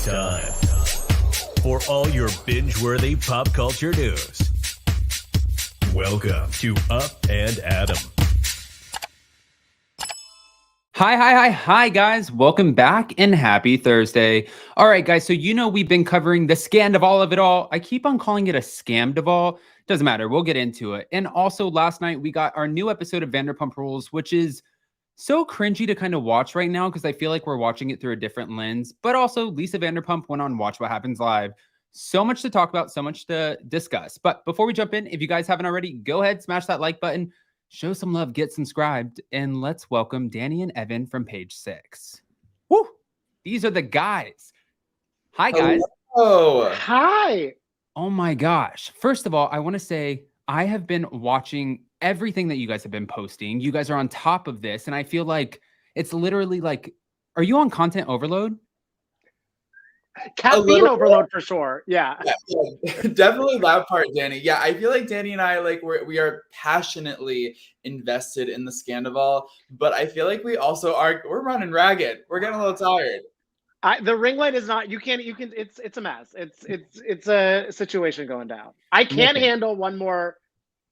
It's time for all your binge-worthy pop culture news. Welcome to Up and Adam. Hi, guys. Welcome back and happy Thursday. All right, guys. So, we've been covering the Scandoval of it all. I keep on calling it a Scamdoval. Doesn't matter. We'll get into it. And also last night we got our new episode of Vanderpump Rules, which is so cringy to kind of watch right now because I feel like we're watching it through a different lens. But also Lisa Vanderpump went on Watch What Happens Live. So much to talk about, so much to discuss. But before we jump in, if you guys haven't already, go ahead, smash that like button. Show some love, get subscribed, and let's welcome Danny and Evan from page 6. Woo! These are the guys. Hi, guys. Oh, hi. Oh my gosh. First of all, I want to say I have been watching everything that you guys have been posting. You guys are on top of this, and I feel like it's literally are you on content overload? Caffeine overload for sure. Yeah. definitely that part, Danny. Yeah, I feel like Danny and I we are passionately invested in the Scandoval, but I feel like we also we're running ragged. We're getting a little tired. The ring light is not. You can. It's a mess. It's a situation going down. I can't handle one more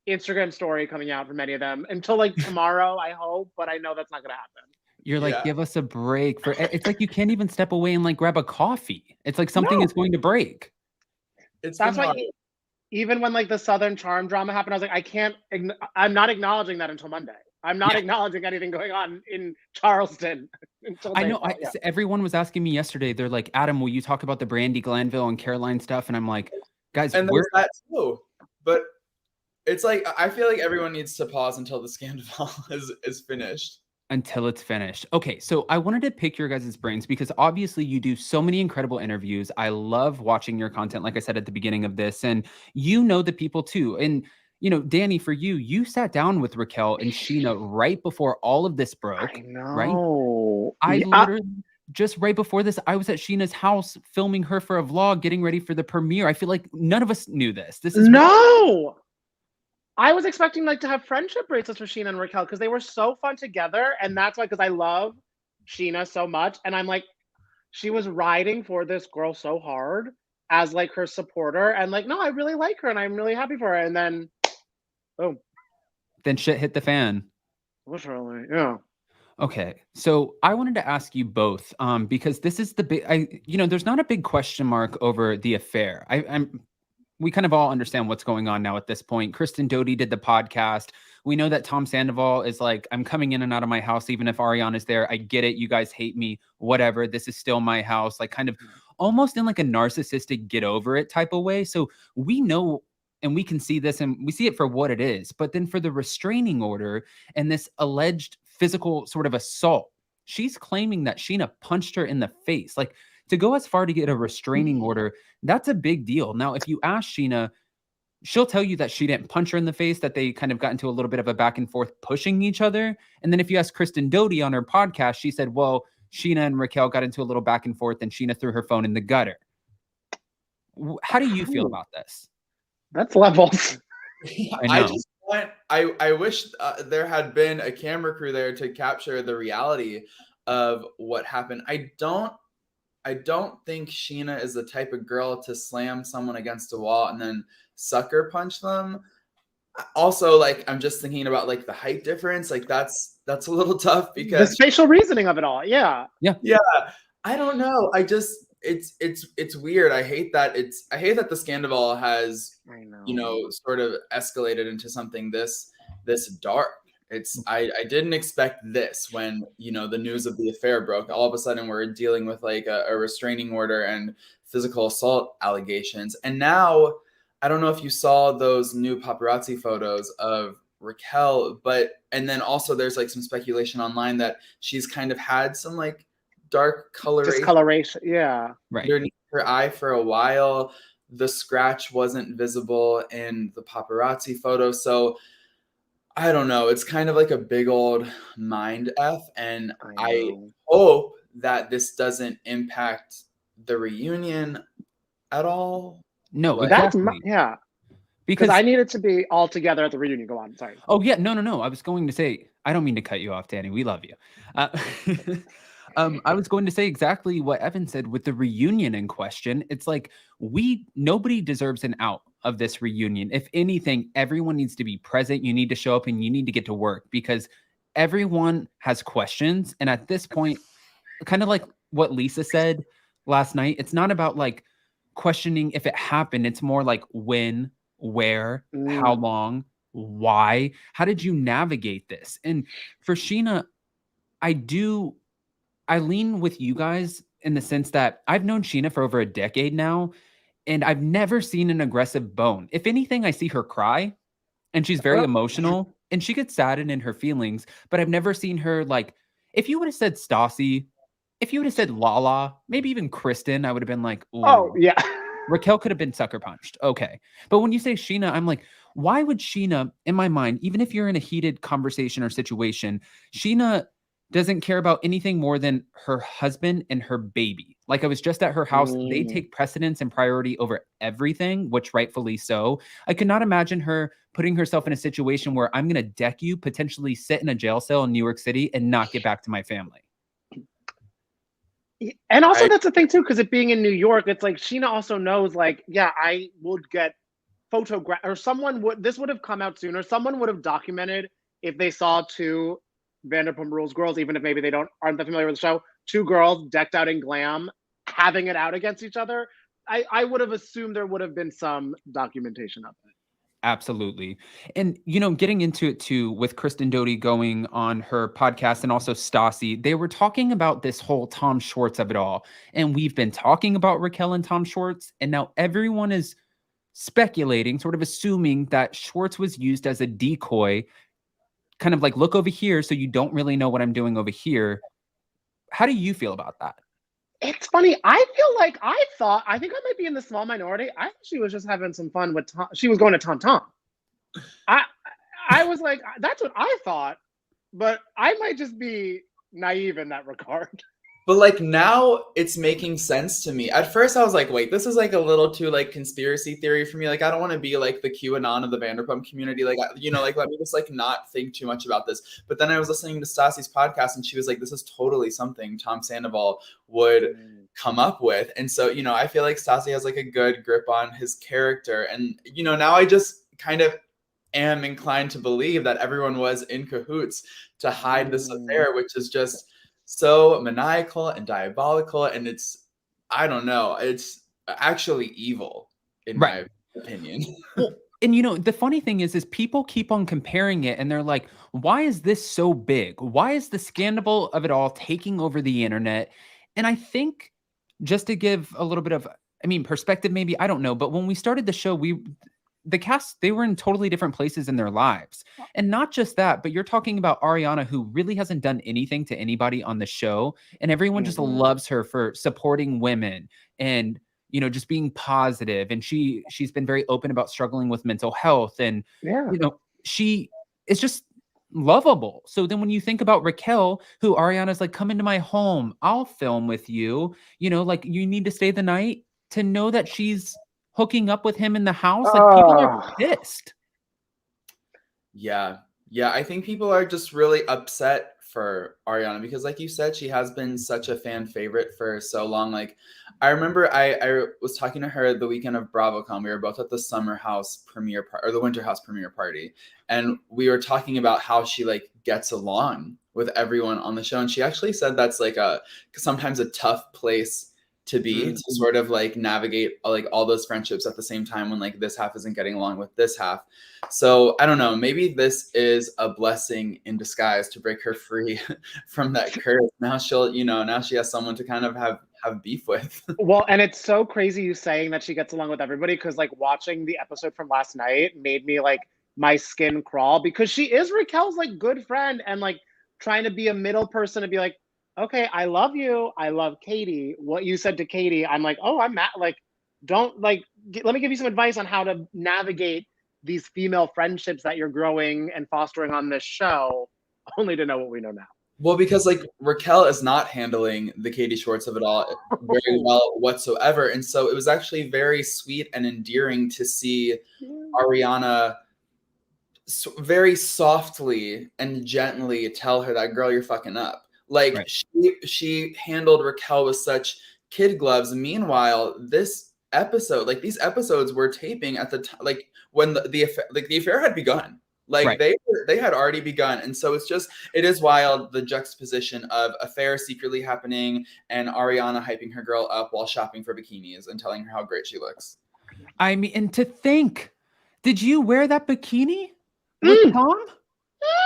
Instagram story coming out from any of them until tomorrow. I hope, but I know that's not going to happen. You're give us a break. It's like you can't even step away and grab a coffee. It's like something is going to break. That's why even when the Southern Charm drama happened, I was like, I'm not acknowledging that until Monday. I'm not acknowledging anything going on in Charleston. I know. Everyone was asking me yesterday. They're like, Adam, will you talk about the Brandy Glanville and Caroline stuff? And I'm like, guys, and there's that too. But it's I feel like everyone needs to pause until the Scandoval is finished. Until it's finished. Okay, so I wanted to pick your guys' brains because obviously you do so many incredible interviews. I love watching your content, like I said at the beginning of this, and you know the people too. And Danny, for you sat down with Raquel and Scheana right before all of this broke. I know. Right? I literally just right before this, I was at Sheena's house filming her for a vlog, getting ready for the premiere. I feel like none of us knew this. This is no. I was expecting to have friendship bracelets with Scheana and Raquel because they were so fun together, and that's why because I love Scheana so much, and I'm she was riding for this girl so hard as her supporter, and no, I really like her and I'm really happy for her, and then boom, then shit hit the fan. Literally, yeah. Okay, so I wanted to ask you both, because this is the big. There's not a big question mark over the affair. We kind of all understand what's going on now at this point. Kristen Doute did the podcast. We know that Tom Sandoval is I'm coming in and out of my house, even if Ariana's there. I get it. You guys hate me, whatever. This is still my house. Kind of almost in a narcissistic get over it type of way. So we know and we can see this and we see it for what it is. But then for the restraining order and this alleged physical sort of assault, she's claiming that Scheana punched her in the face. To go as far to get a restraining order, that's a big deal. Now, if you ask Scheana, she'll tell you that she didn't punch her in the face, that they kind of got into a little bit of a back and forth pushing each other. And then if you ask Kristen Doute on her podcast, she said, well, Scheana and Raquel got into a little back and forth and Scheana threw her phone in the gutter. How do you feel about this? That's levels. I wish there had been a camera crew there to capture the reality of what happened. I don't think Scheana is the type of girl to slam someone against a wall and then sucker punch them. Also, I'm just thinking about the height difference. That's a little tough because the spatial reasoning of it all. Yeah. I don't know. It's weird. I hate that the Scandoval has sort of escalated into something this dark. I didn't expect this when the news of the affair broke. All of a sudden we're dealing with a restraining order and physical assault allegations. And now I don't know if you saw those new paparazzi photos of Raquel, and then also there's some speculation online that she's kind of had some dark discoloration, yeah, right, underneath her eye for a while. The scratch wasn't visible in the paparazzi photo, so I don't know. It's kind of a big old mind F, and I hope that this doesn't impact the reunion at all. No, exactly. Because I need it to be all together at the reunion. Go on, sorry. Oh yeah, no. I was going to say, I don't mean to cut you off, Danny. We love you. I was going to say exactly what Evan said with the reunion in question. It's like nobody deserves an out of this reunion. If anything, everyone needs to be present. You need to show up and you need to get to work because everyone has questions. And at this point, kind of like what Lisa said last night, it's not about like questioning if it happened. It's more like when, where, how long, why, how did you navigate this? And for Scheana, I lean with you guys in the sense that I've known Scheana for over a decade now, and I've never seen an aggressive bone. If anything, I see her cry, and she's very emotional, and she gets saddened in her feelings, but I've never seen her like, if you would have said Stassi, if you would have said Lala, maybe even Kristen, I would have been like, ooh. Oh, yeah. Raquel could have been sucker punched. Okay. But when you say Scheana, I'm like, why would Scheana, in my mind, even if you're in a heated conversation or situation, Scheana doesn't care about anything more than her husband and her baby. Like I was just at her house. They take precedence and priority over everything, which rightfully so. I could not imagine her putting herself in a situation where I'm going to deck you, potentially sit in a jail cell in New York City and not get back to my family. And also that's the thing too, because it being in New York, it's like Scheana also knows like, yeah, I would get photographed or this would have come out sooner. Someone would have documented if they saw two Vanderpump Rules girls, even if maybe they aren't that familiar with the show, two girls decked out in glam, having it out against each other. I would have assumed there would have been some documentation of it. Absolutely. And, getting into it too, with Kristen Doute going on her podcast and also Stassi, they were talking about this whole Tom Schwartz of it all. And we've been talking about Raquel and Tom Schwartz. And now everyone is speculating, sort of assuming that Schwartz was used as a decoy, kind of like, look over here, so you don't really know what I'm doing over here. How do you feel about that? It's funny. I feel like I think I might be in the small minority. I thought she was just having some fun with Tom. She was going to TomTom. I was like, that's what I thought, but I might just be naive in that regard. But like now it's making sense to me. At first I was like, wait, this is like a little too like conspiracy theory for me. Like I don't want to be like the QAnon of the Vanderpump community. Like, like let me just like not think too much about this. But then I was listening to Stassi's podcast and she was like, this is totally something Tom Sandoval would come up with. And so, I feel like Stassi has like a good grip on his character. And, now I just kind of am inclined to believe that everyone was in cahoots to hide this affair, which is just so maniacal and diabolical, and I don't know, it's actually evil in my opinion. Well, and the funny thing is people keep on comparing it and they're like, why is this so big? Why is the scandal of it all taking over the internet? And I think just to give a little bit of, perspective, maybe, I don't know, but when we started the show, the cast, they were in totally different places in their lives. And not just that, but you're talking about Ariana, who really hasn't done anything to anybody on the show. And everyone just loves her for supporting women and, just being positive. And she's been very open about struggling with mental health. And, she is just lovable. So then when you think about Raquel, who Ariana's like, come into my home, I'll film with you, like you need to stay the night, to know that she's hooking up with him in the house, like people are pissed. Yeah, I think people are just really upset for Ariana because, like you said, she has been such a fan favorite for so long. Like, I remember I was talking to her the weekend of BravoCon. We were both at the summer house premiere or the winter house premiere party, and we were talking about how she like gets along with everyone on the show. And she actually said that's like sometimes a tough place to be, to sort of like navigate like all those friendships at the same time when like this half isn't getting along with this half. So I don't know, maybe this is a blessing in disguise to break her free from that curse. Now now she has someone to kind of have beef with. Well, and it's so crazy you saying that she gets along with everybody, because like watching the episode from last night made me like my skin crawl, because she is Raquel's like good friend and like trying to be a middle person to be like, okay, I love you. I love Katie. What you said to Katie, I'm like, oh, I'm mad. Like, don't like, let me give you some advice on how to navigate these female friendships that you're growing and fostering on this show, only to know what we know now. Well, because like Raquel is not handling the Katie Schwartz of it all very well whatsoever. And so it was actually very sweet and endearing to see Ariana very softly and gently tell her that, girl, you're fucking up. Like Right. she handled Raquel with such kid gloves. Meanwhile, this episode, like these episodes were taping at the time, like when the affair had begun. Like Right. they had already begun. And so it is wild, the juxtaposition of affair secretly happening and Ariana hyping her girl up while shopping for bikinis and telling her how great she looks. I mean, and to think, did you wear that bikini with Tom?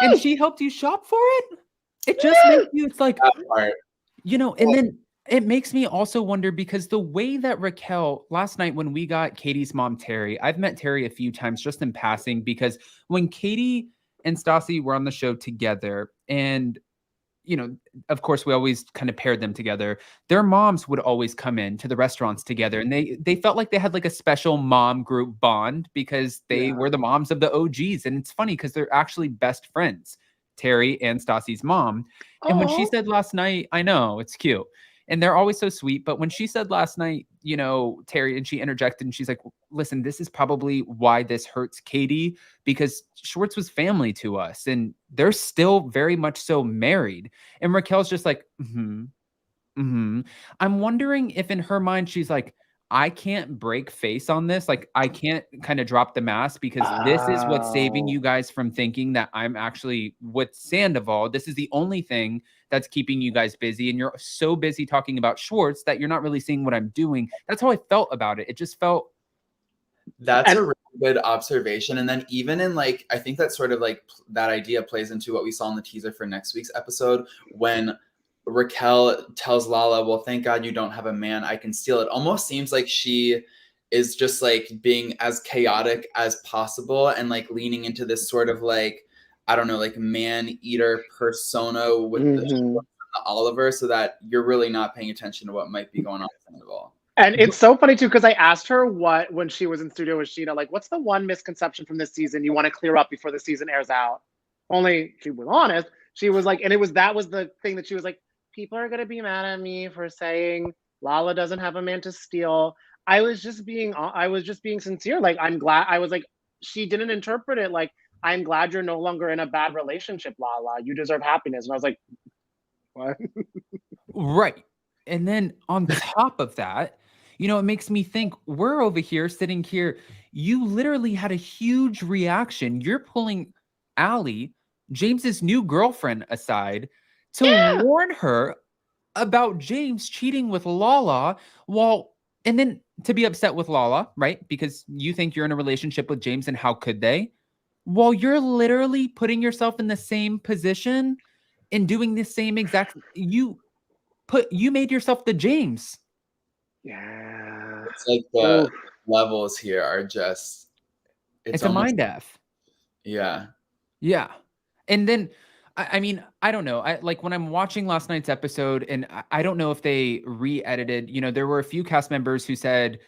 And she helped you shop for it? It just makes you, it's like, That part. you know, and then it makes me also wonder, because the way that Raquel, last night when we got Katie's mom, Terry, I've met Terry a few times just in passing, because when Katie and Stassi were on the show together, and, you know, of course, we always kind of paired them together, their moms would always come in to the restaurants together, and they felt like they had like a special mom group bond, because they were the moms of the OGs. And it's funny because they're actually best friends, Terry and Stassi's mom. And when she said last night, I know, it's cute. And they're always so sweet. But when she said last night, you know, Terry, and she interjected and she's like, listen, this is probably why this hurts Katie, because Schwartz was family to us and they're still very much so married. And Raquel's just like, I'm wondering if in her mind, she's like, I can't break face on this. Like, I can't kind of drop the mask, because this is what's saving you guys from thinking that I'm actually with Sandoval. This is the only thing that's keeping you guys busy. And you're so busy talking about Schwartz that you're not really seeing what I'm doing. That's how I felt about it. It just felt. That's a really good observation. And then even in like, I think that sort of like that idea plays into what we saw in the teaser for next week's episode, when Raquel tells Lala, well, thank God you don't have a man, I can steal it. Almost seems like she is just like being as chaotic as possible and like leaning into this sort of like, I don't know, like man eater persona with the Oliver, so that you're really not paying attention to what might be going on with Sandoval. And it's so funny too, because I asked her when she was in studio with Scheana, like, what's the one misconception from this season you want to clear up before the season airs out? Only she was honest. She was like, and that was the thing that she was like, people are gonna be mad at me for saying Lala doesn't have a man to steal. I was just being sincere. Like, I'm glad. I was like, she didn't interpret it like, I'm glad you're no longer in a bad relationship, Lala. You deserve happiness. And I was like, what? Right. And then on top of that, you know, it makes me think, we're over here sitting here. You literally had a huge reaction. You're pulling Allie, James's new girlfriend, aside to warn her about James cheating with Lala, and then to be upset with Lala, right? Because you think you're in a relationship with James and how could they? While you're literally putting yourself in the same position and doing the same exact, you made yourself the James. Yeah. It's like the levels here are just, it's a mind F. Yeah. Yeah. And then, I mean, I don't know. Like when I'm watching last night's episode, and I don't know if they re-edited, you know, there were a few cast members who said,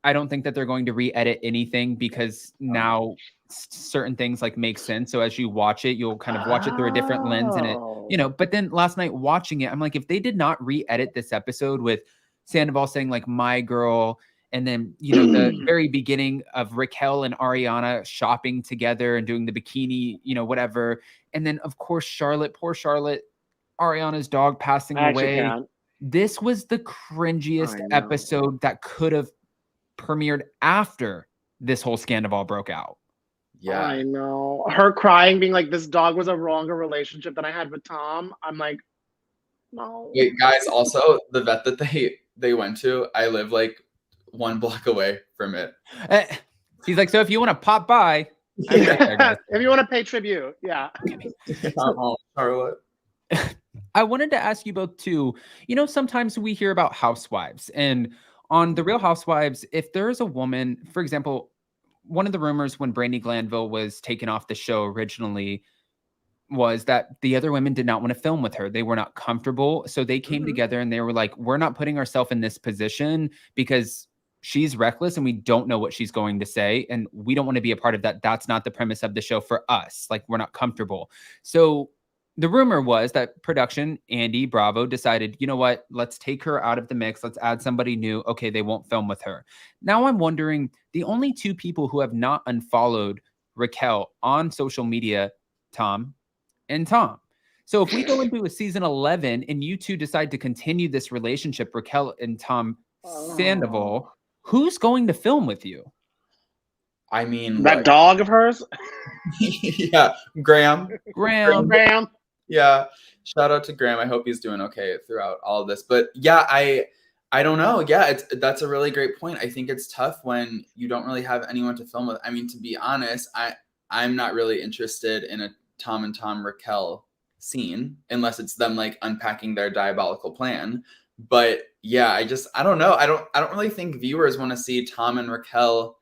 I don't think that they're going to re-edit anything, because now certain things like make sense. So as you watch it, you'll kind of watch it through a different lens, and it, you know, but then last night watching it, I'm like, if they did not re-edit this episode with Sandoval saying like my girl, and then, you know, the very beginning of Raquel and Ariana shopping together and doing the bikini, you know, whatever. And then of course, Charlotte, poor Charlotte, Ariana's dog passing away. This was the cringiest episode that could have premiered after this whole Scandoval broke out. Yeah, I know. Her crying, being like, this dog was a wronger relationship than I had with Tom. I'm like, no. Wait, guys, also the vet that they went to, I live like 1 block away from it. He's like, so if you want to pop by, if you want to pay tribute, Charlotte. I wanted to ask you both too, you know, sometimes we hear about housewives, and on The Real Housewives, if there is a woman, for example, one of the rumors when Brandi Glanville was taken off the show originally was that the other women did not want to film with her. They were not comfortable. So they came together and they were like, we're not putting ourselves in this position because she's reckless and we don't know what she's going to say. And we don't want to be a part of that. That's not the premise of the show for us. Like, we're not comfortable. So the rumor was that production, Andy Bravo, decided, you know what, let's take her out of the mix. Let's add somebody new. Okay, they won't film with her. Now I'm wondering, the only two people who have not unfollowed Raquel on social media, Tom and Tom. So if we go into a season 11 and you two decide to continue this relationship, Raquel and Tom Sandoval, who's going to film with you? I mean, that dog of hers. Yeah, Graham. Yeah, shout out to Graham. I hope he's doing okay throughout all of this. But yeah, I don't know. Yeah, that's a really great point. I think it's tough when you don't really have anyone to film with. I mean, to be honest, I'm not really interested in a Tom and Tom Raquel scene unless it's them like unpacking their diabolical plan. But yeah, I don't know. I don't really think viewers want to see Tom and Raquel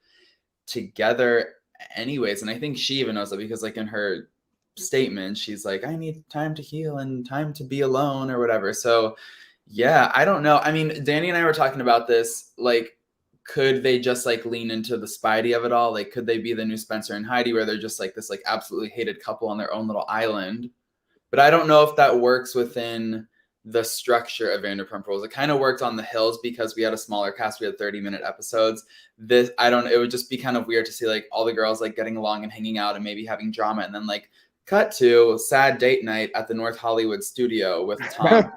together anyways. And I think she even knows that because like in her statement she's like, I need time to heal and time to be alone or whatever. So yeah, I don't know. I mean, Danny and I were talking about this, like, could they just like lean into the Spidey of it all? Like, could they be the new Spencer and Heidi where they're just like this like absolutely hated couple on their own little island? But I don't know if that works within the structure of Vanderpump Rules. It kind of worked on the Hills because we had a smaller cast. We had 30-minute episodes. It would just be kind of weird to see like all the girls like getting along and hanging out and maybe having drama, and then like cut to sad date night at the North Hollywood studio with Tom.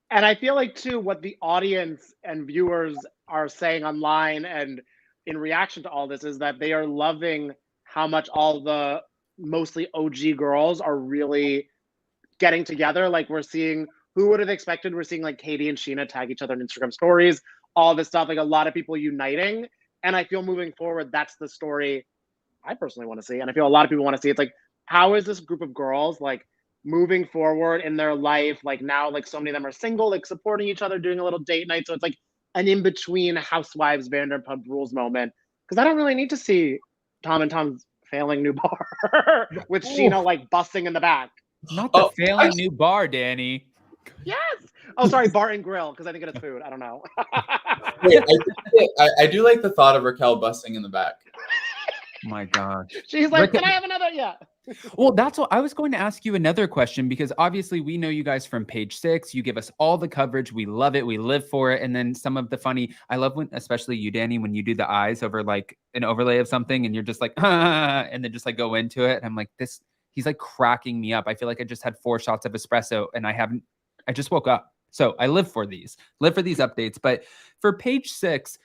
And I feel like too, what the audience and viewers are saying online and in reaction to all this is that they are loving how much all the mostly OG girls are really getting together. Like we're seeing, who would have expected? We're seeing like Katie and Scheana tag each other in Instagram stories, all this stuff, like a lot of people uniting. And I feel moving forward, that's the story I personally want to see. And I feel a lot of people want to see. It's like, how is this group of girls like moving forward in their life? Like now, like so many of them are single, like supporting each other, doing a little date night. So it's like an in-between Housewives Vanderpump Rules moment. Because I don't really need to see Tom and Tom's failing new bar with Scheana like busting in the back. Not the failing new bar, Danny. Yes. Oh, sorry, bar and grill, because I think it is food. I don't know. Wait, I do like the thought of Raquel busting in the back. My gosh. She's like, can I have another? Yeah. Well, that's what I was going to ask you another question, because obviously we know you guys from Page 6. You give us all the coverage. We love it. We live for it. And then some of the funny, I love when, especially you, Danny, when you do the eyes over like an overlay of something and you're just like, and then just like go into it. And I'm like, he's like cracking me up. I feel like I just had 4 shots of espresso and I just woke up. So I live for these updates. But for Page 6,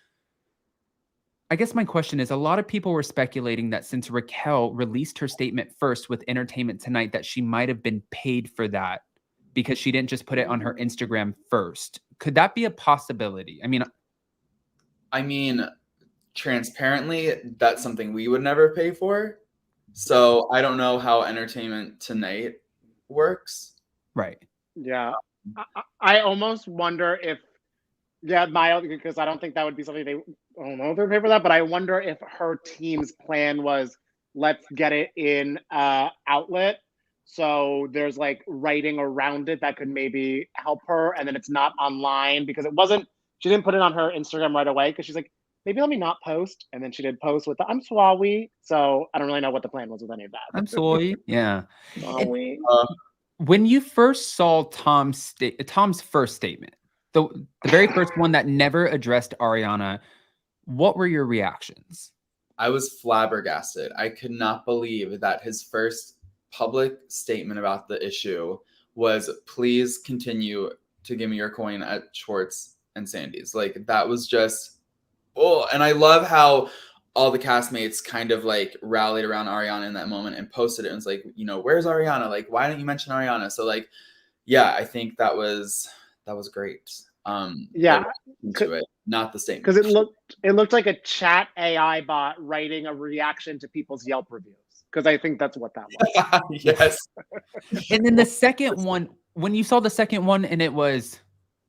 I guess my question is, a lot of people were speculating that since Raquel released her statement first with Entertainment Tonight, that she might have been paid for that because she didn't just put it on her Instagram first. Could that be a possibility? I mean, transparently, that's something we would never pay for. So I don't know how Entertainment Tonight works. Right. Yeah. I almost wonder if, because I don't think that would be something I don't know if they're pay for that, but I wonder if her team's plan was, let's get it in outlet. So there's like writing around it that could maybe help her. And then it's not online because she didn't put it on her Instagram right away because she's like, maybe let me not post. And then she did post with the I'm Swawi. So I don't really know what the plan was with any of that. I'm Swawi. Yeah. Swawi. When you first saw Tom's first statement, the very first one that never addressed Ariana, what were your reactions? I was flabbergasted. I could not believe that his first public statement about the issue was, please continue to give me your coin at Schwartz and Sandy's. Like, that was just, and I love how all the castmates kind of like rallied around Ariana in that moment and posted it and was like, where's Ariana? Like, why didn't you mention Ariana? So like, yeah, I think that was great. Yeah. To it, not the statement. Because it looked like a chat AI bot writing a reaction to people's Yelp reviews. Because I think that's what that was. Yes. And then the second one, when you saw the second one and it was ...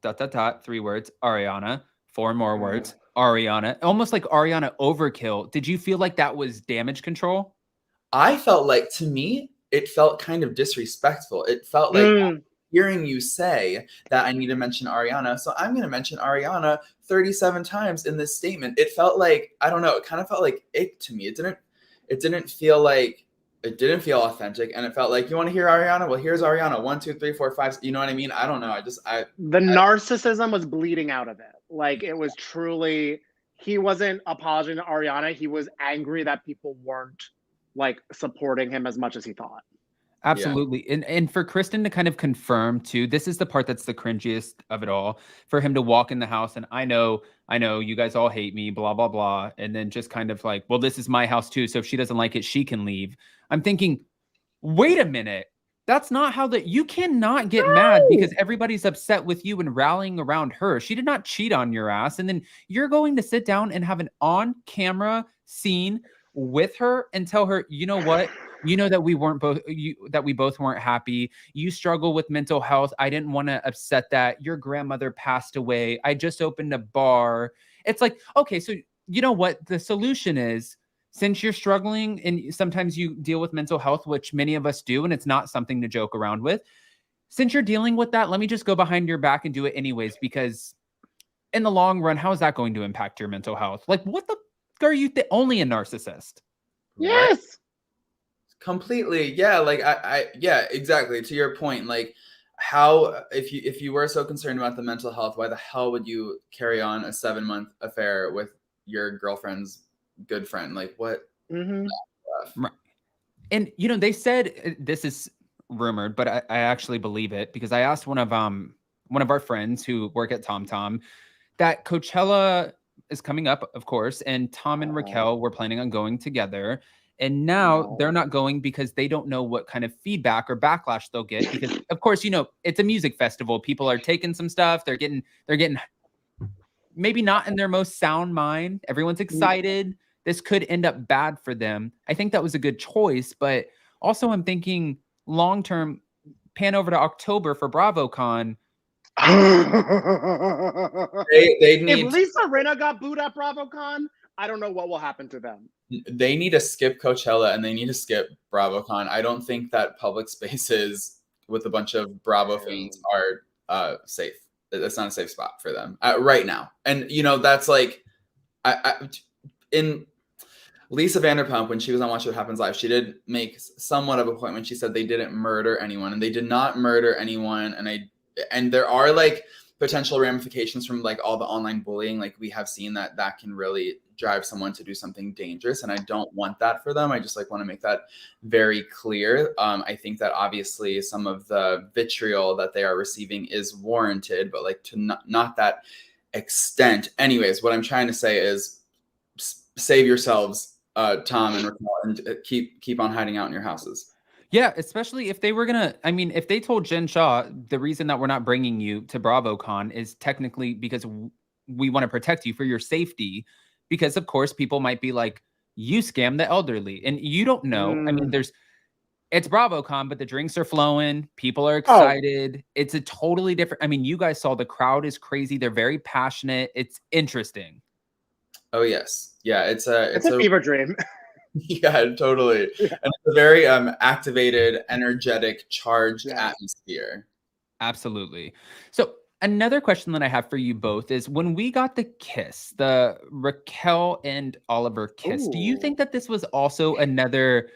3 words, Ariana, 4 more words, Ariana, almost like Ariana overkill. Did you feel like that was damage control? I felt like, to me, it felt kind of disrespectful. It felt like hearing you say that I need to mention Ariana, so I'm going to mention Ariana 37 times in this statement. It felt like, I don't know, it kind of felt like ick to me. It didn't feel authentic, and it felt like, you want to hear Ariana? Well, here's Ariana, 1, 2, 3, 4, 5. You know what I mean? I don't know. The narcissism was bleeding out of it. Like, it was truly, he wasn't apologizing to Ariana. He was angry that people weren't like supporting him as much as he thought. Absolutely. And for Kristen to kind of confirm too, this is the part that's the cringiest of it all, for him to walk in the house and I know you guys all hate me, blah, blah, blah. And then just kind of like, well, this is my house too. So if she doesn't like it, she can leave. I'm thinking, wait a minute. That's not how you cannot get mad because everybody's upset with you and rallying around her. She did not cheat on your ass. And then you're going to sit down and have an on-camera scene with her and tell her, you know what? You know that we both weren't happy. You struggle with mental health. I didn't want to upset that. Your grandmother passed away. I just opened a bar. It's like, okay, so you know what the solution is? Since you're struggling and sometimes you deal with mental health, which many of us do, and it's not something to joke around with. Since you're dealing with that, let me just go behind your back and do it anyways, because in the long run, how is that going to impact your mental health? Like, what the are you only a narcissist? Yes. Right. Completely. Yeah. Like yeah, exactly. To your point, like how, if you were so concerned about the mental health, why the hell would you carry on a 7-month affair with your girlfriend's good friend? Like what? Right. And they said, this is rumored, but I actually believe it because I asked one of our friends who work at TomTom that Coachella is coming up, of course, and Tom and Raquel were planning on going together. And now they're not going because they don't know what kind of feedback or backlash they'll get. Because of course, it's a music festival. People are taking some stuff. They're getting maybe not in their most sound mind. Everyone's excited. This could end up bad for them. I think that was a good choice, but also I'm thinking long-term, pan over to October for BravoCon. They need, if Lisa Rinna got booed at BravoCon, I don't know what will happen to them. They need to skip Coachella and they need to skip BravoCon. I don't think that public spaces with a bunch of Bravo fans are safe. That's not a safe spot for them right now. And that's like, in Lisa Vanderpump, when she was on Watch What Happens Live, she did make somewhat of a point when she said they didn't murder anyone, and they did not murder anyone. And there are like potential ramifications from like all the online bullying. Like we have seen that can really drive someone to do something dangerous. And I don't want that for them. I just like want to make that very clear. I think that obviously some of the vitriol that they are receiving is warranted, but like to not that extent. Anyways, what I'm trying to say is save yourselves, Tom and Raquel, and keep on hiding out in your houses. Yeah, especially if they were if they told Jen Shah, the reason that we're not bringing you to BravoCon is technically because we want to protect you for your safety, because of course people might be like, you scam the elderly, and you don't know. I mean, it's BravoCon, but the drinks are flowing. People are excited. It's a totally different. I mean, you guys saw the crowd is crazy. They're very passionate. It's interesting. Oh yes. Yeah. It's a fever dream. Yeah, totally. Yeah. And it's a very activated, energetic, charged atmosphere. Absolutely. So another question that I have for you both is, when we got the kiss, the Raquel and Oliver kiss, do you think that this was also another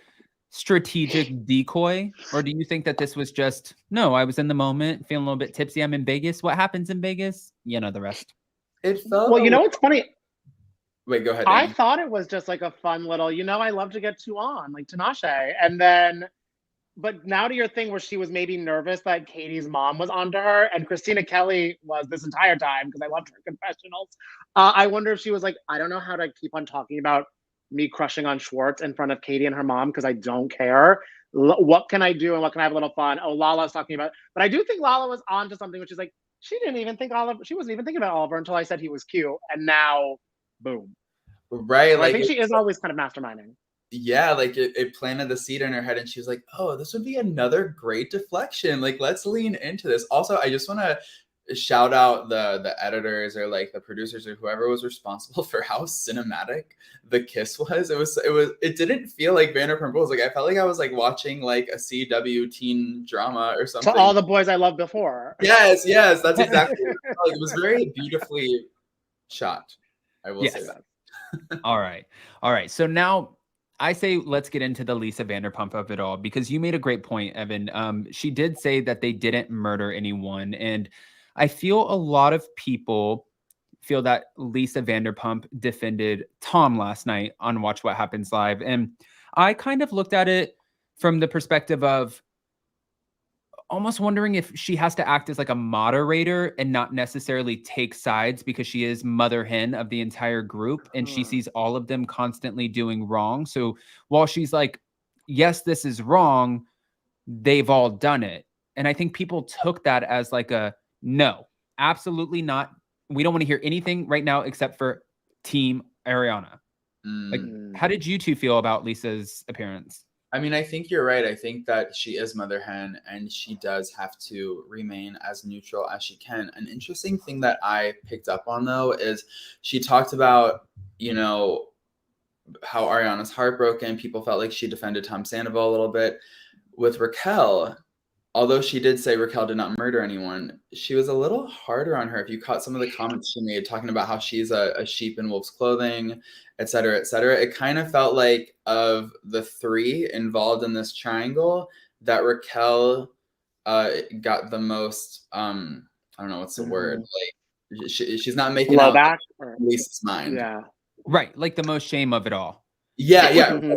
strategic decoy? Or do you think that this was just, no, I was in the moment, feeling a little bit tipsy, I'm in Vegas. What happens in Vegas? The rest. It felt well, it's funny. Wait, go ahead. Danny. I thought it was just like a fun little, I love to get two on, like Tinashe. And then, but now to your thing where she was maybe nervous that Katie's mom was onto her, and Christina Kelly was this entire time because I loved her confessionals. I wonder if she was like, I don't know how to keep on talking about me crushing on Schwartz in front of Katie and her mom because I don't care. What can I do and what can I have a little fun? Oh, Lala's talking about, but I do think Lala was onto something, which is like, she wasn't even thinking about Oliver until I said he was cute, and now boom. Right. So I think she is always kind of masterminding. Yeah, like it planted the seed in her head, and she was like, oh, this would be another great deflection. Like, let's lean into this. Also, I just want to shout out the editors or like the producers or whoever was responsible for how cinematic the kiss was. It didn't feel like Vanderpump Rules. Like I felt like I was like watching like a CW teen drama or something. To all the boys I loved before. Yes, that's exactly it. It was very beautifully shot. I will say that. All right. So now I say let's get into the Lisa Vanderpump of it all, because you made a great point, Evan. She did say that they didn't murder anyone, and I feel a lot of people feel that Lisa Vanderpump defended Tom last night on Watch What Happens Live, and I kind of looked at it from the perspective of, almost wondering if she has to act as like a moderator and not necessarily take sides because she is mother hen of the entire group and she sees all of them constantly doing wrong. So while she's like, yes, this is wrong, they've all done it. And I think people took that as like a no, absolutely not. We don't want to hear anything right now except for Team Ariana. Like, how did you two feel about Lisa's appearance? I mean, I think you're right. I think that she is mother hen and she does have to remain as neutral as she can. An interesting thing that I picked up on, though, is she talked about, you know, how Ariana's heartbroken. People felt like she defended Tom Sandoval a little bit. With Raquel, although she did say Raquel did not murder anyone, she was a little harder on her. If you caught some of the comments she made talking about how she's a sheep in wolf's clothing, et cetera, it kind of felt like of the three involved in this triangle that Raquel got the most, I don't know, what's the word? Like she's not making out back Lisa's mind. Yeah. Right. Like the most shame of it all. Yeah.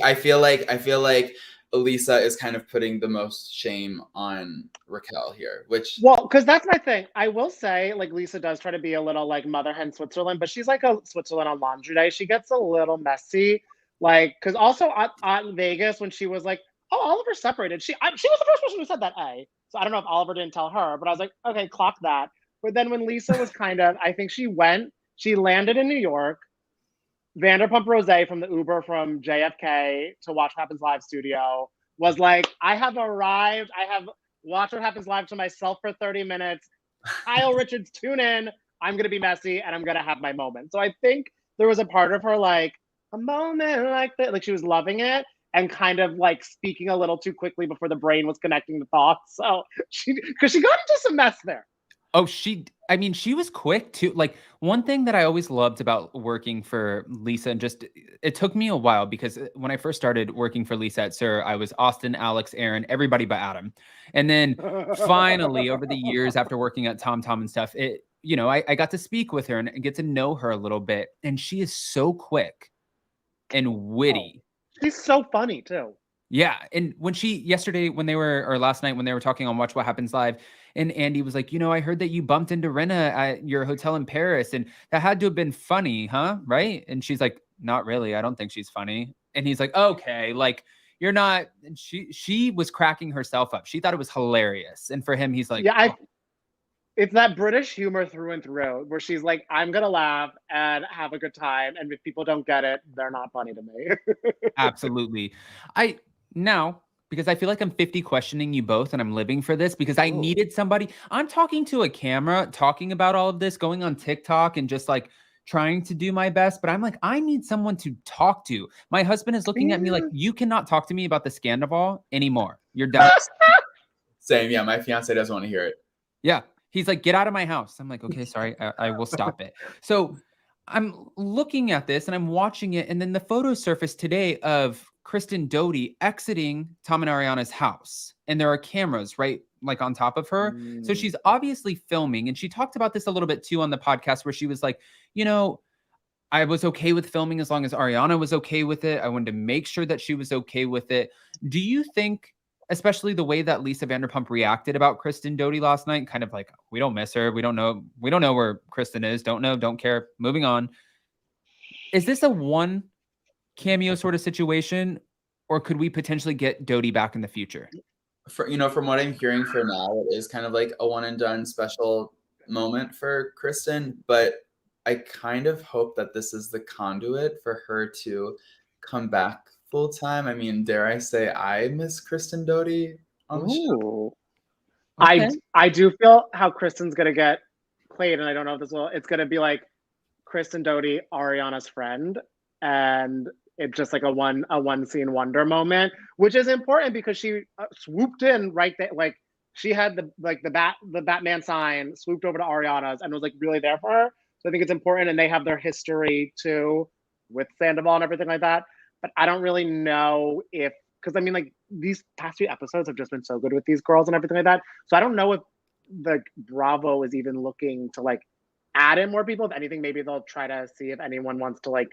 I feel like Elisa is kind of putting the most shame on Raquel here, which... Well, because that's my thing. I will say, like, Lisa does try to be a little like mother hen Switzerland, but she's like a Switzerland on laundry day. She gets a little messy. Like, because also at Vegas, when she was like, oh, Oliver's separated. She was the first person who said that, So I don't know if Oliver didn't tell her, but I was like, okay, clock that. But then when Lisa was kind of, I think she landed in New York. Vanderpump Rose from the Uber from JFK to Watch What Happens Live studio was like, I have arrived. I have Watch What Happens Live to myself for 30 minutes. Kyle Richards, tune in. I'm going to be messy and I'm going to have my moment. So I think there was a part of her like, a moment like that. Like she was loving it and kind of like speaking a little too quickly before the brain was connecting the thoughts. So because she got into some mess there. Oh, she was quick too. Like one thing that I always loved about working for Lisa, and just, it took me a while because when I first started working for Lisa at SUR, I was Austin, Alex, Aaron, everybody but Adam. And then finally over the years after working at TomTom and stuff, I got to speak with her and get to know her a little bit. And she is so quick and witty. Oh, she's so funny too. Yeah. And when last night when they were talking on Watch What Happens Live, and Andy was like, I heard that you bumped into Rinna at your hotel in Paris and that had to have been funny, huh? Right? And she's like, not really. I don't think she's funny. And he's like, okay, like you're not. And she was cracking herself up. She thought it was hilarious. And for him, he's like, yeah, it's that British humor through and through where she's like, I'm going to laugh and have a good time. And if people don't get it, they're not funny to me. Absolutely. Because I feel like I'm 50 questioning you both and I'm living for this because I needed somebody. I'm talking to a camera, talking about all of this, going on TikTok and just like trying to do my best. But I'm like, I need someone to talk to. My husband is looking at me like, you cannot talk to me about the Scandoval anymore. You're done. Same. Yeah. My fiance doesn't want to hear it. Yeah. He's like, get out of my house. I'm like, okay, sorry. I will stop it. So I'm looking at this and I'm watching it. And then the photo surfaced today of Kristen Doute exiting Tom and Ariana's house. And there are cameras right like on top of her. So she's obviously filming. And she talked about this a little bit too on the podcast where she was like, I was okay with filming as long as Ariana was okay with it. I wanted to make sure that she was okay with it. Do you think, especially the way that Lisa Vanderpump reacted about Kristen Doute last night, kind of like, we don't miss her. We don't know where Kristen is. Don't know, don't care. Moving on. Is this a one cameo sort of situation, or could we potentially get Doute back in the future? From what I'm hearing for now, it is kind of like a one and done special moment for Kristen, but I kind of hope that this is the conduit for her to come back full time. I mean, dare I say I miss Kristen Doute on the show. Okay. I do feel how Kristen's gonna get played, and I don't know if it's gonna be like Kristen Doute, Ariana's friend, and it's just like a one scene wonder moment, which is important because she swooped in right there, like she had the Batman sign, swooped over to Ariana's and was like really there for her. So I think it's important, and they have their history too with Sandoval and everything like that. But I don't really know because I mean, like these past few episodes have just been so good with these girls and everything like that. So I don't know if the Bravo is even looking to like add in more people. If anything, maybe they'll try to see if anyone wants to like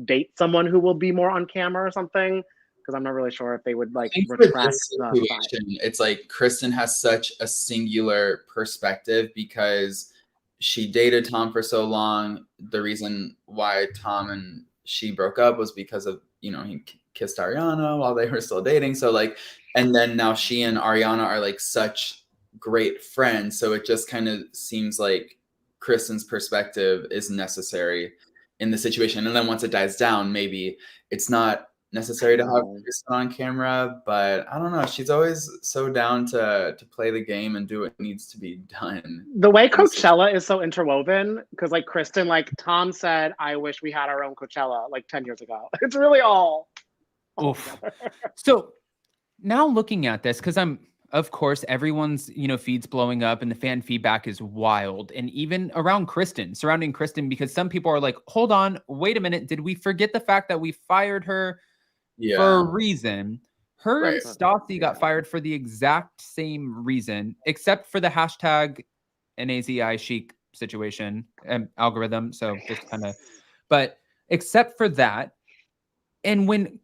date someone who will be more on camera or something. because I'm not really sure if they would like I think for retract this the situation, it's like Kristen has such a singular perspective because she dated Tom for so long. The reason why Tom and she broke up was because of, he kissed Ariana while they were still dating. So like, and then now she and Ariana are like such great friends. So it just kind of seems like Kristen's perspective is necessary in the situation. And then once it dies down, maybe it's not necessary to have Kristen on camera, but I don't know. She's always so down to play the game and do what needs to be done. The way Coachella is so interwoven, because like Kristen, like Tom said, I wish we had our own Coachella like 10 years ago. It's really all Oof. So now looking at this, because of course, everyone's, feeds blowing up and the fan feedback is wild. And even surrounding Kristen, because some people are like, hold on, wait a minute. Did we forget the fact that we fired her for a reason? Her and Stassi got fired for the exact same reason, except for the hashtag NAZI chic situation and algorithm. So just but except for that. And when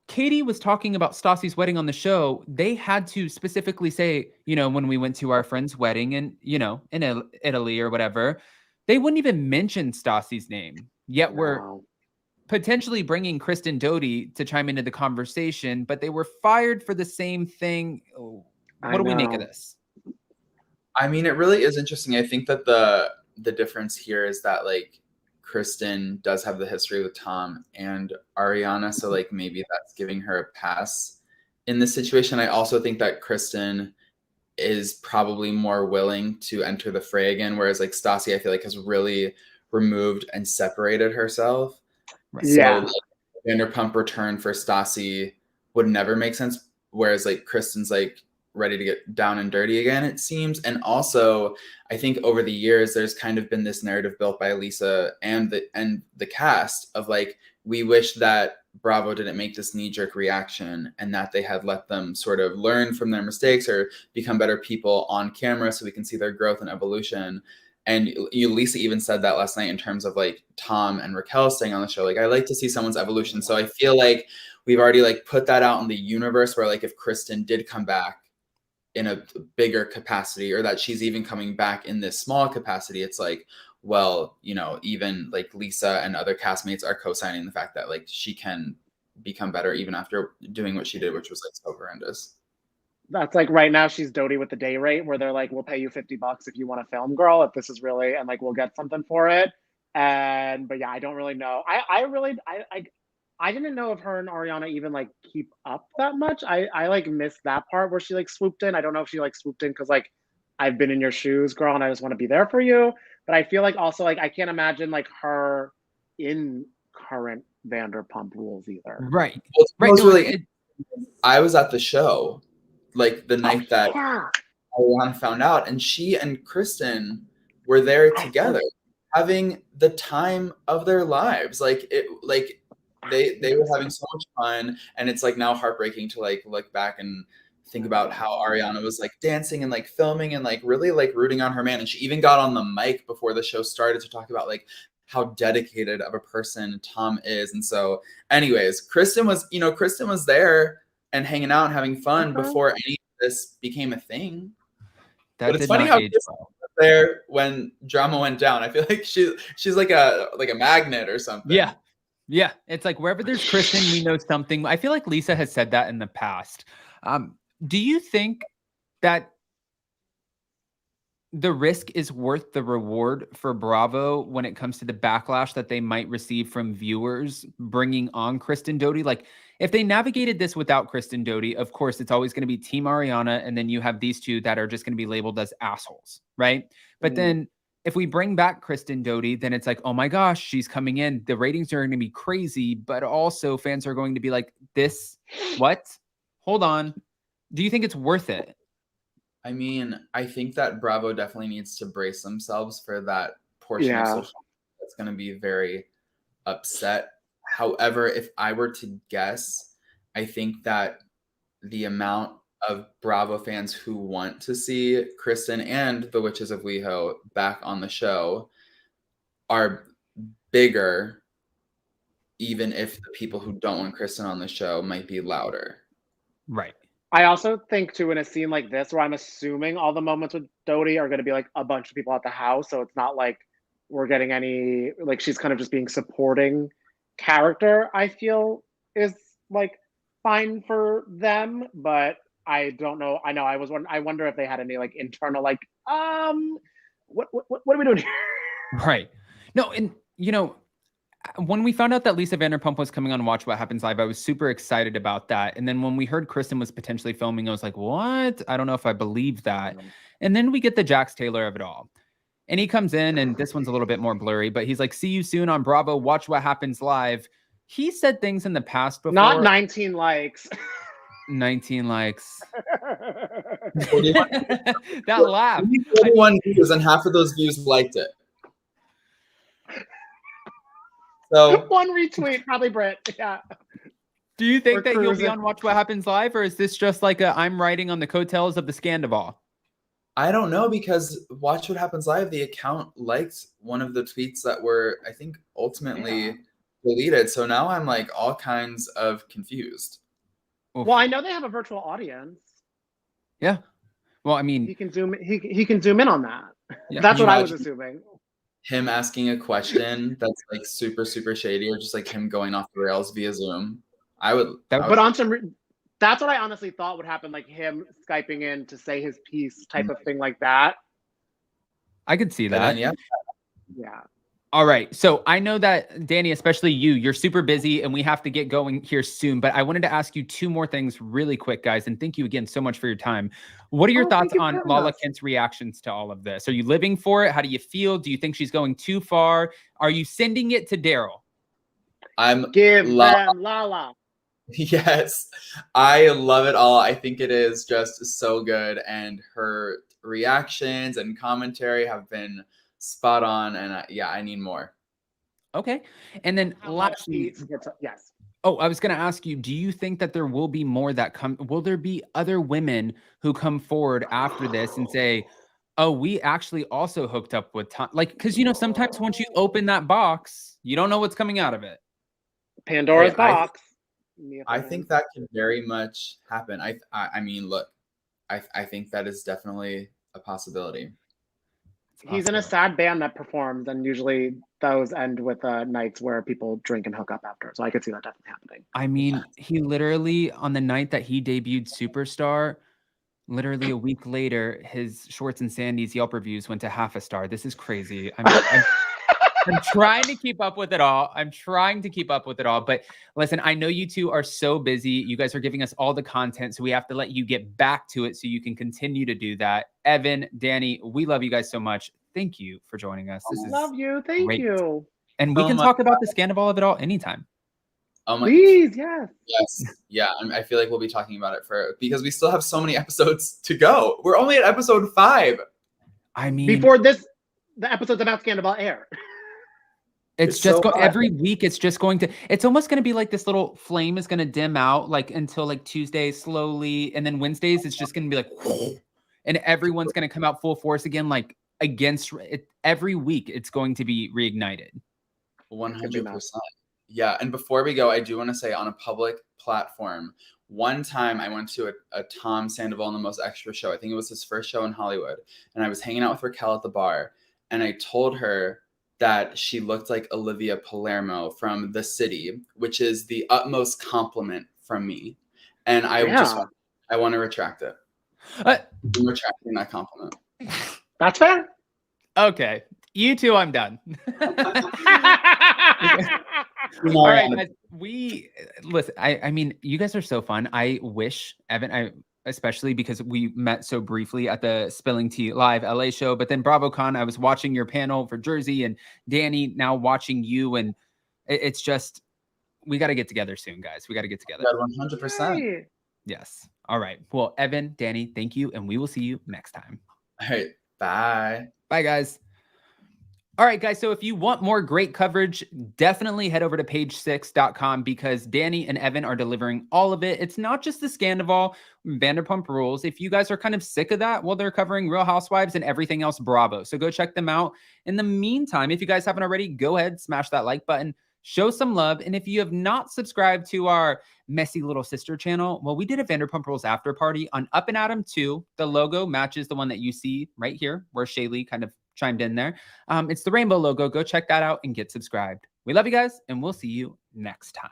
Katie was talking about Stassi's wedding on the show, they had to specifically say, when we went to our friend's wedding and, in Italy or whatever, they wouldn't even mention Stassi's name. Yet we're potentially bringing Kristen Doute to chime into the conversation, but they were fired for the same thing. What do we make of this? I mean, it really is interesting. I think that the difference here is that like Kristen does have the history with Tom and Ariana, so like maybe that's giving her a pass in this situation. I also think that Kristen is probably more willing to enter the fray again, whereas like Stassi, I feel like has really removed and separated herself. Right. So like, Vanderpump return for Stassi would never make sense, whereas like Kristen's like ready to get down and dirty again, it seems. And also I think over the years there's kind of been this narrative built by Lisa and the cast of like, we wish that Bravo didn't make this knee-jerk reaction and that they had let them sort of learn from their mistakes or become better people on camera so we can see their growth and evolution. And Lisa even said that last night in terms of like Tom and Raquel staying on the show. Like, I like to see someone's evolution. So I feel like we've already like put that out in the universe where like if Kristen did come back in a bigger capacity, or that she's even coming back in this small capacity, it's like, well, even like Lisa and other castmates are co-signing the fact that like she can become better even after doing what she did, which was like so horrendous. That's like right now she's Doute with the day rate where they're like, we'll pay you $50 if you want to film, girl, if this is really, and like we'll get something for it. But yeah, I don't really know. I didn't know if her and Ariana even like keep up that much. I like missed that part where she like swooped in. I don't know if she like swooped in because like I've been in your shoes, girl, and I just want to be there for you. But I feel like also like I can't imagine like her in current Vanderpump Rules either. Right. I was at the show like the night that Ariana found out, and she and Kristen were there together having the time of their lives. Like it, like they were having so much fun, and it's like now heartbreaking to like look back and think about how Ariana was like dancing and like filming and like really like rooting on her man. And she even got on the mic before the show started to talk about like how dedicated of a person Tom is. And so anyways, Kristen was there and hanging out and having fun before any of this became a thing. But it's funny how Kristen was there when drama went down. I feel like she's like a magnet or something. Yeah. It's like wherever there's Kristen, we know something. I feel like Lisa has said that in the past. Do you think that the risk is worth the reward for Bravo when it comes to the backlash that they might receive from viewers bringing on Kristen Doute? Like, if they navigated this without Kristen Doute, of course, it's always going to be Team Ariana, and then you have these two that are just going to be labeled as assholes, right? But then if we bring back Kristen Doute, then it's like, oh my gosh, she's coming in. The ratings are going to be crazy, but also fans are going to be like, this, what? Hold on. Do you think it's worth it? I mean, I think that Bravo definitely needs to brace themselves for that portion of social media that's going to be very upset. However, if I were to guess, I think that the amount of Bravo fans who want to see Kristen and the Witches of WeHo back on the show are bigger, even if the people who don't want Kristen on the show might be louder. Right. I also think too, in a scene like this where I'm assuming all the moments with Doute are going to be like a bunch of people at the house, so it's not like we're getting any, like, she's kind of just being supporting character, I feel is like fine for them, but I don't know. I wonder if they had any like internal like what are we doing here? Right. No, and you know, when we found out that Lisa Vanderpump was coming on Watch What Happens Live, I was super excited about that. And then when we heard Kristen was potentially filming, I was like, what? I don't know if I believe that. And then we get the Jax Taylor of it all. And he comes in, and this one's a little bit more blurry, but he's like, see you soon on Bravo, Watch What Happens Live. He said things in the past before. Not 19 likes. 19 likes. That laugh. 41 views, and half of those views liked it. So one retweet, probably Britt. Yeah. Do you think that you'll be on Watch What Happens Live, or is this just like I'm riding on the coattails of the Scandoval? I don't know, because Watch What Happens Live, the account liked one of the tweets that were, I think, ultimately deleted. So now I'm like all kinds of confused. Oof. Well, I know they have a virtual audience. Yeah. Well, I mean, he can zoom in on that. Yeah. That's what I was assuming. Him asking a question that's like super, super shady, or just like him going off the rails via Zoom. That's what I honestly thought would happen, like him Skyping in to say his piece type of thing like that. I could see that. Then, yeah. All right. So I know that, Danny, especially you're super busy and we have to get going here soon, but I wanted to ask you two more things really quick, guys. And thank you again so much for your time. What are your thoughts on Lala Kent's reactions to all of this? Are you living for it? How do you feel? Do you think she's going too far? Are you sending it to Daryl? Give them Lala. Yes, I love it all. I think it is just so good. And her reactions and commentary have been spot on. And I need more. Okay. And then lastly, yes. Oh, I was going to ask you, do you think that there will be more that come? Will there be other women who come forward after this and say, oh, we actually also hooked up with Tom? Like, because, you know, sometimes once you open that box, you don't know what's coming out of it. Pandora's box. I think that can very much happen. I mean, look, I think that is definitely a possibility. He's in a sad band that performs, and usually those end with nights where people drink and hook up after. So I could see that definitely happening. I mean, he literally, on the night that he debuted Superstar, literally a week later, his Schwartz and Sandy's Yelp reviews went to 0.5 star. This is crazy. I'm trying to keep up with it all. But listen, I know you two are so busy. You guys are giving us all the content, so we have to let you get back to it so you can continue to do that. Evan, Danny, we love you guys so much. Thank you for joining us. Love you. Thank you. And we can talk about the Scandoval of it all anytime. Oh my Please, yes. Yes. Yeah, I feel like we'll be talking about it because we still have so many episodes to go. We're only at episode 5. I mean, before the episode's about Scandoval air. It's just every week. It's just going to. It's almost going to be like this little flame is going to dim out like until like Tuesday slowly, and then Wednesdays it's just going to be like, and everyone's going to come out full force again, like against it. Every week it's going to be reignited. 100%. Yeah, and before we go, I do want to say on a public platform, one time I went to a Tom Sandoval in the Most Extra show. I think it was his first show in Hollywood, and I was hanging out with Raquel at the bar, and I told her that she looked like Olivia Palermo from The City, which is the utmost compliment from me. And I want to retract it. I'm retracting that compliment. That's fair. Okay. You two, I'm done. All right, guys, listen, I mean, you guys are so fun. I wish, Evan, especially because we met so briefly at the Spilling Tea Live LA show, but then BravoCon, I was watching your panel for Jersey, and Danny now watching you, and it's just, we got to get together soon, guys. We got to get together. 100%. Yes. All right. Well, Evan, Danny, thank you, and we will see you next time. All right. Bye. Bye, guys. All right, guys. So if you want more great coverage, definitely head over to page6.com because Danny and Evan are delivering all of it. It's not just the Scandoval, Vanderpump Rules. If you guys are kind of sick of that, well, they're covering Real Housewives and everything else Bravo. So go check them out. In the meantime, if you guys haven't already, go ahead, smash that like button. show some love. And if you have not subscribed to our messy little sister channel, well, we did a Vanderpump Rules after party on Up and Atom 2. The logo matches the one that you see right here, where Shaylee kind of chimed in there. It's the rainbow logo. Go check that out and get subscribed. We love you guys, and we'll see you next time.